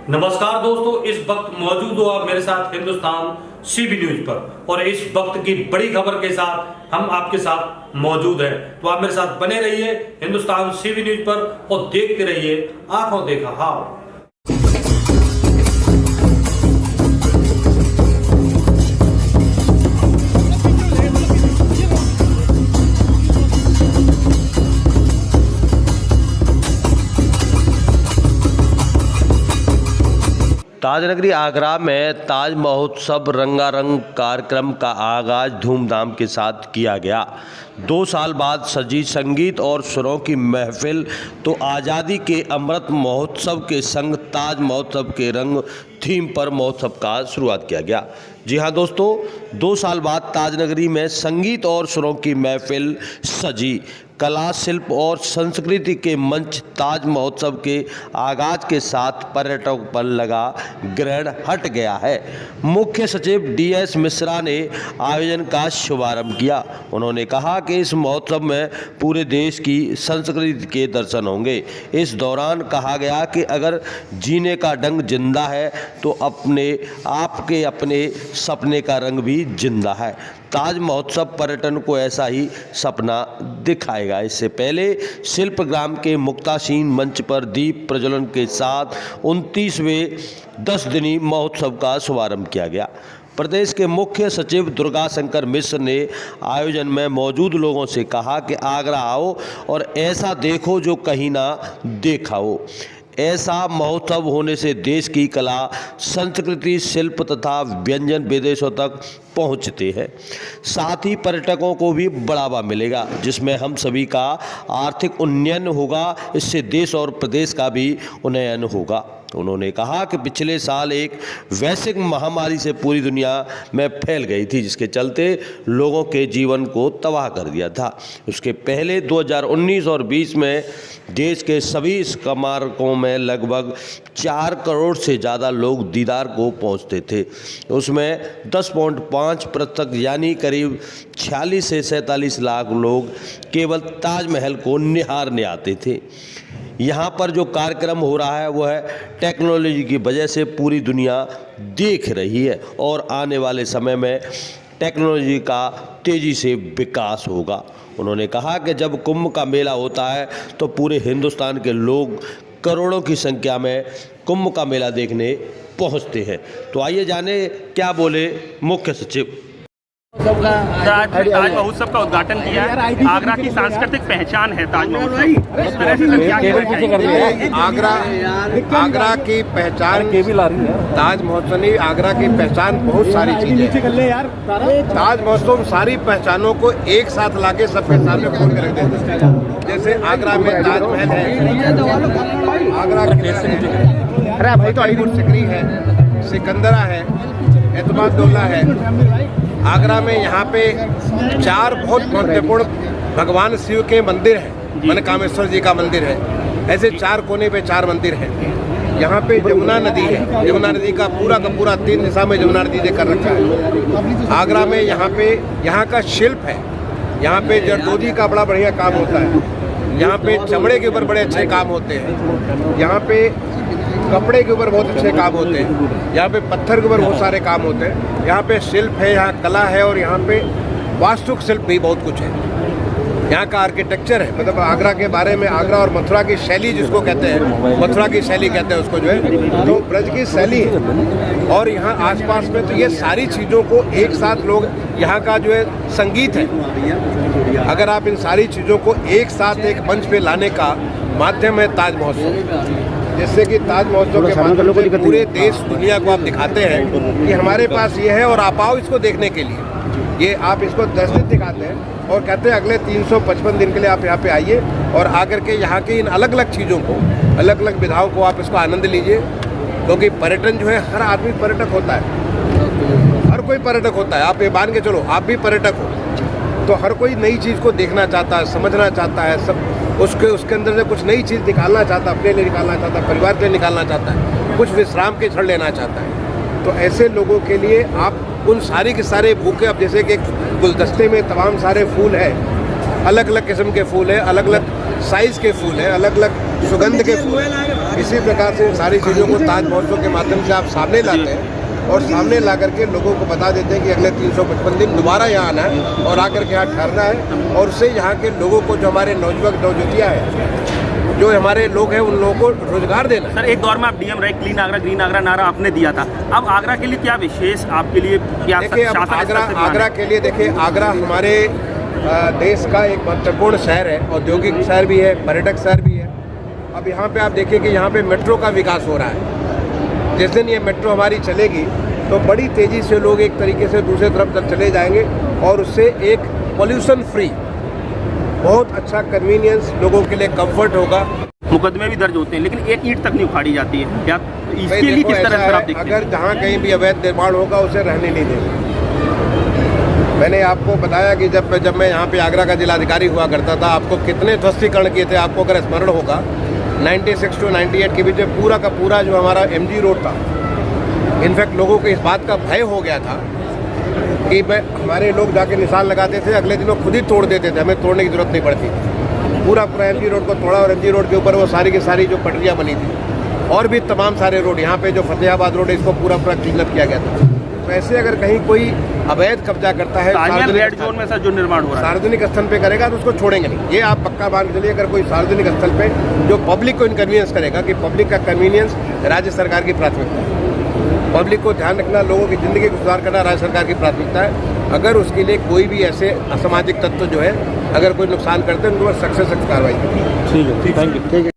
नमस्कार दोस्तों, इस वक्त मौजूद हो आप मेरे साथ हिंदुस्तान सीबी न्यूज पर और इस वक्त की बड़ी खबर के साथ हम आपके साथ मौजूद हैं। तो आप मेरे साथ बने रहिए हिंदुस्तान सीबी न्यूज पर और देखते रहिए आंखों देखा हाल। ताजनगरी आगरा में ताज महोत्सव रंगारंग कार्यक्रम का आगाज धूमधाम के साथ किया गया। 2 साल बाद सजी संगीत और सुरों की महफिल तो आज़ादी के अमृत महोत्सव के संग ताज महोत्सव के रंग थीम पर महोत्सव का शुरुआत किया गया। जी हाँ दोस्तों, 2 साल बाद ताजनगरी में संगीत और सुरों की महफिल सजी। कला, शिल्प और संस्कृति के मंच ताज महोत्सव के आगाज के साथ पर्यटकों पर लगा ग्रहण हट गया है। मुख्य सचिव DS मिश्रा ने आयोजन का शुभारंभ किया। उन्होंने कहा कि इस महोत्सव में पूरे देश की संस्कृति के दर्शन होंगे। इस दौरान कहा गया कि अगर जीने का ढंग जिंदा है तो अपने सपने का रंग भी जिंदा है। ताज महोत्सव पर्यटन को ऐसा ही सपना दिखाएगा। इससे पहले शिल्पग्राम के मुक्तासीन मंच पर दीप प्रज्वलन के साथ 29वें 10 दिनी महोत्सव का शुभारंभ किया गया। प्रदेश के मुख्य सचिव दुर्गा शंकर मिश्र ने आयोजन में मौजूद लोगों से कहा कि आगरा आओ और ऐसा देखो जो कहीं ना देखा हो। ऐसा महोत्सव होने से देश की कला, संस्कृति, शिल्प तथा व्यंजन विदेशों तक पहुंचते हैं। साथ ही पर्यटकों को भी बढ़ावा मिलेगा, जिसमें हम सभी का आर्थिक उन्नयन होगा। इससे देश और प्रदेश का भी उन्नयन होगा। उन्होंने कहा कि पिछले साल एक वैश्विक महामारी से पूरी दुनिया में फैल गई थी, जिसके चलते लोगों के जीवन को तबाह कर दिया था। उसके पहले 2019 और 20 में देश के सभी स्मारकों में लगभग 4 करोड़ से ज़्यादा लोग दीदार को पहुंचते थे। उसमें 10.5% यानी करीब 46 से 47 लाख लोग केवल ताजमहल को निहारने आते थे। यहाँ पर जो कार्यक्रम हो रहा है वह टेक्नोलॉजी की वजह से पूरी दुनिया देख रही है और आने वाले समय में टेक्नोलॉजी का तेज़ी से विकास होगा। उन्होंने कहा कि जब कुंभ का मेला होता है तो पूरे हिंदुस्तान के लोग करोड़ों की संख्या में कुंभ का मेला देखने पहुंचते हैं। तो आइए जाने क्या बोले मुख्य सचिव। ताज महोत्सव का उद्घाटन किया। आगरा की सांस्कृतिक पहचान है ताज महोत्सव। इस तरह से आगरा की पहचान ताज महोत्सव नहीं, आगरा की पहचान बहुत सारी चीजें हैं। ताज महोत्सव सारी पहचानों को एक साथ लाके सबके सामने खोल के रख देते हैं। जैसे आगरा में ताजमहल है, आगरा की सिकरी है, सिकंदरा है, एतमादुल्ला है। आगरा में यहाँ पे 4 बहुत महत्वपूर्ण भगवान शिव के मंदिर हैं। मनकामेश्वर जी का मंदिर है। ऐसे 4 कोने पे 4 मंदिर हैं। यहाँ पे जमुना नदी है। जमुना नदी का पूरा 3 दिशा में जमुना नदी देकर रखा है। आगरा में यहाँ का शिल्प है। यहाँ पे जरदोजी का बड़ा बढ़िया काम होता है। यहाँ पे चमड़े के ऊपर बड़े अच्छे काम होते हैं। यहाँ पे कपड़े के ऊपर बहुत अच्छे काम होते हैं। यहाँ पे पत्थर के ऊपर बहुत सारे काम होते हैं। यहाँ पे शिल्प है, यहाँ कला है और यहाँ पे वास्तुक शिल्प भी बहुत कुछ है। यहाँ का आर्किटेक्चर है। मतलब आगरा के बारे में, आगरा और मथुरा की शैली जिसको कहते हैं, मथुरा की शैली कहते हैं उसको, जो है तो ब्रज की शैली है। और यहाँ आसपास में तो ये सारी चीज़ों को एक साथ लोग, यहाँ का जो है संगीत है, अगर आप इन सारी चीज़ों को एक साथ एक मंच पे लाने का माध्यम है ताज महोत्सव। जैसे कि ताज महोत्सव के माध्यम से पूरे देश दुनिया को आप दिखाते हैं कि हमारे पास ये है और आप आओ इसको देखने के लिए। ये आप इसको 10 दिन दिखाते हैं और कहते हैं अगले 355 दिन के लिए आप यहाँ पे आइए और आकर के यहाँ की इन अलग अलग चीज़ों को, अलग अलग विधाओं को आप इसको आनंद लीजिए। क्योंकि पर्यटन जो है, हर आदमी पर्यटक होता है, हर कोई पर्यटक होता है। आप ये मान के चलो आप भी पर्यटक हो, तो हर कोई नई चीज़ को देखना चाहता है, समझना चाहता है, सब उसके अंदर से कुछ नई चीज़ निकालना चाहता है, अपने लिए निकालना चाहता है, परिवार के लिए निकालना चाहता है, कुछ विश्राम के क्षण लेना चाहता है। तो ऐसे लोगों के लिए आप उन सारे के सारे बुके, अब जैसे कि एक गुलदस्ते में तमाम सारे फूल हैं, अलग अलग किस्म के फूल हैं, अलग अलग साइज़ के फूल हैं, अलग अलग सुगंध के फूल। इसी प्रकार से सारी चीज़ों को ताज महोत्सव के माध्यम से आप सामने लाते हैं और सामने ला करके लोगों को बता देते हैं कि अगले 355 दिन दोबारा यहाँ आना है और आकर के यहाँ ठहरना है, और उससे यहाँ के लोगों को, जो हमारे नौजुवक नवजुतियाँ हैं, जो हमारे लोग हैं, उन लोगों को रोजगार देना। सर, एक दौर में आप डीएम रहे, क्लीन आगरा, ग्रीन आगरा नारा आपने दिया था। अब आगरा के लिए क्या विशेष आपके लिए क्या? देखिए, अब आगरा के लिए देखिए, आगरा हमारे देश का एक महत्वपूर्ण शहर है, औद्योगिक शहर भी है, पर्यटक शहर भी है। अब यहाँ पे आप देखिए कि यहाँ पे मेट्रो का विकास हो रहा है। जिस दिन ये मेट्रो हमारी चलेगी तो बड़ी तेज़ी से लोग एक तरीके से दूसरे तरफ तक चले जाएंगे और उससे एक पॉल्यूशन फ्री, बहुत अच्छा कन्वीनियंस, लोगों के लिए कंफर्ट होगा। मुकदमे भी दर्ज होते हैं लेकिन एक ईंट तक नहीं उखाड़ी जाती है, क्या इसके लिए किस तरह से आप देखते हैं? अगर जहाँ कहीं भी अवैध निर्माण होगा उसे रहने नहीं देंगे। मैंने आपको बताया कि जब मैं यहाँ पे आगरा का जिलाधिकारी हुआ करता था, आपको कितने ध्वस्तीकरण किए थे, आपको अगर स्मरण होगा 96 to 98 के बीच में पूरा का पूरा जो हमारा MG रोड था, इनफैक्ट लोगों को इस बात का भय हो गया था कि हमारे लोग जाके निशान लगाते थे, अगले दिन वो खुद ही तोड़ देते थे, हमें तोड़ने की जरूरत नहीं पड़ती थी। पूरा MG रोड को तोड़ा और MG रोड के ऊपर वो सारी की सारी जो पटरियाँ बनी थी और भी तमाम सारे रोड, यहाँ पे जो फतेहाबाद रोड है, इसको पूरा क्लीनअप किया गया था। तो ऐसे अगर कहीं कोई अवैध कब्जा करता है रेड जोन में सर जो निर्माण हो रहा है, सार्वजनिक स्थल पे करेगा तो उसको छोड़ेंगे नहीं। ये आप पक्का मान चलिए, अगर कोई सार्वजनिक स्थल पे जो पब्लिक को इनकन्वीनियंस करेगा, कि पब्लिक का कन्वीनियंस राज्य सरकार की प्राथमिकता है, पब्लिक को ध्यान रखना, लोगों की ज़िंदगी को सुधार करना राज्य सरकार की प्राथमिकता है। अगर उसके लिए कोई भी ऐसे असामाजिक तत्व जो है अगर कोई नुकसान करते हैं, उनको सख्त से सख्त कार्रवाई करें। ठीक है, थैंक यू।